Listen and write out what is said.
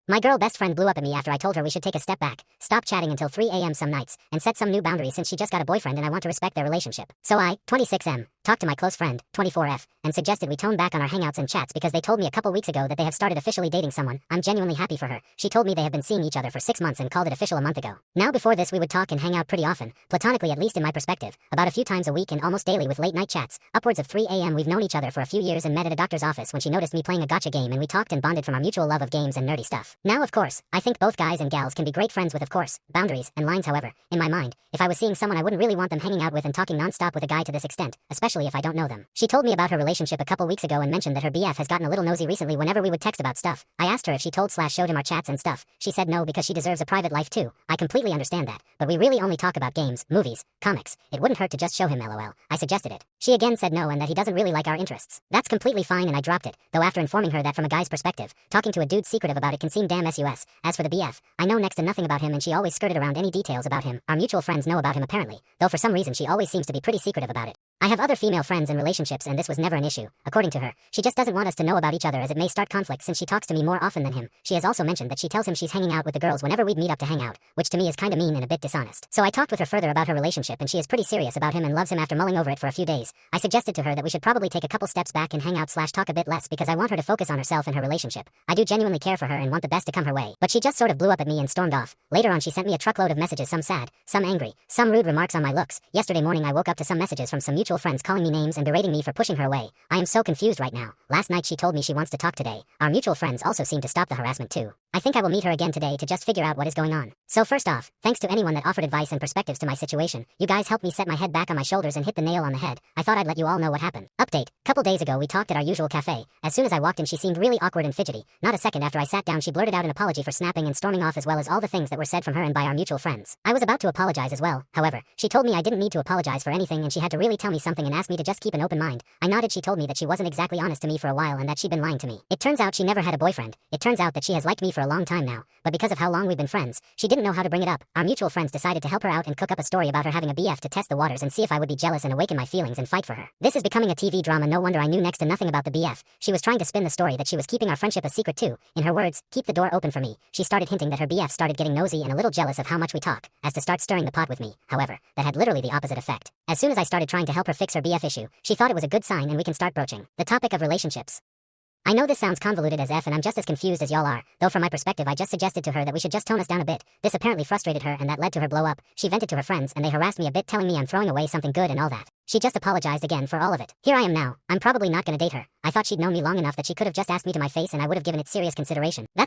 My girl best friend blew up at me after I told her we should take a step back, stop chatting until 3 a.m. some nights, and set some new boundaries since she just got a boyfriend and I want to respect their relationship. So I, 26M, talked to my close friend, 24F, and suggested we tone back on our hangouts and chats because they told me a couple weeks ago that they have started officially dating someone. I'm genuinely happy for her. She told me they have been seeing each other for 6 months and called it official a month ago. Now before this we would talk and hang out pretty often, platonically at least in my perspective, about a few times a week and almost daily with late night chats. Upwards of 3 a.m. We've known each other for a few years and met at a doctor's office when she noticed me playing a gacha game and we talked and bonded from our mutual love of games and nerdy stuff. Now of course, I think both guys and gals can be great friends with of course, boundaries and lines. However, in my mind, if I was seeing someone I wouldn't really want them hanging out with and talking non-stop with a guy to this extent, especially if I don't know them. She told me about her relationship a couple weeks ago and mentioned that her BF has gotten a little nosy recently whenever we would text about stuff. I asked her if she told/showed him our chats and stuff. She said no because she deserves a private life too. I completely understand that, but we really only talk about games, movies, comics. It wouldn't hurt to just show him LOL. I suggested it. She again said no and that he doesn't really like our interests. That's completely fine and I dropped it, though after informing her that from a guy's perspective, talking to a dude secretive about it can seem damn sus. As for the BF, I know next to nothing about him and she always skirted around any details about him. Our mutual friends know about him apparently, though for some reason she always seems to be pretty secretive about it. I have other female friends in relationships and this was never an issue, according to her. She just doesn't want us to know about each other as it may start conflict since she talks to me more often than him. She has also mentioned that she tells him she's hanging out with the girls whenever we'd meet up to hang out, which to me is kinda mean and a bit dishonest. So I talked with her further about her relationship and she is pretty serious about him and loves him after mulling over it for a few days. I suggested to her that we should probably take a couple steps back and hang out/talk a bit less because I want her to focus on herself and her relationship. I do genuinely care for her and want the best to come her way, but she just sort of blew up at me and stormed off. Later on she sent me a truckload of messages, some sad, some angry, some rude remarks on my looks. Yesterday morning I woke up to some messages from some mutual friends calling me names and berating me for pushing her away. I am so confused right now. Last night she told me she wants to talk today. Our mutual friends also seem to stop the harassment too. I think I will meet her again today to just figure out what is going on. So first off, thanks to anyone that offered advice and perspectives to my situation. You guys helped me set my head back on my shoulders and hit the nail on the head. I thought I'd let you all know what happened. Update. Couple days ago we talked at our usual cafe. As soon as I walked in she seemed really awkward and fidgety. Not a second after I sat down she blurted out an apology for snapping and storming off as well as all the things that were said from her and by our mutual friends. I was about to apologize as well. However, she told me I didn't need to apologize for anything and she had to really tell me something and asked me to just keep an open mind. I nodded. She told me that she wasn't exactly honest to me for a while and that she'd been lying to me. It turns out she never had a boyfriend. It turns out that she has liked me for a long time now, but because of how long we've been friends, she didn't know how to bring it up. Our mutual friends decided to help her out and cook up a story about her having a BF to test the waters and see if I would be jealous and awaken my feelings and fight for her. This is becoming a TV drama. No wonder I knew next to nothing about the BF. She was trying to spin the story that she was keeping our friendship a secret too. In her words, keep the door open for me. She started hinting that her BF started getting nosy and a little jealous of how much we talk, as to start stirring the pot with me. However, that had literally the opposite effect. As soon as I started trying to help her fix her BF issue, she thought it was a good sign and we can start broaching the topic of relationships. I know this sounds convoluted as F and I'm just as confused as y'all are, though from my perspective I just suggested to her that we should just tone us down a bit. This apparently frustrated her and that led to her blow up. She vented to her friends and they harassed me a bit telling me I'm throwing away something good and all that. She just apologized again for all of it. Here I am now. I'm probably not gonna date her. I thought she'd known me long enough that she could have just asked me to my face and I would have given it serious consideration. That's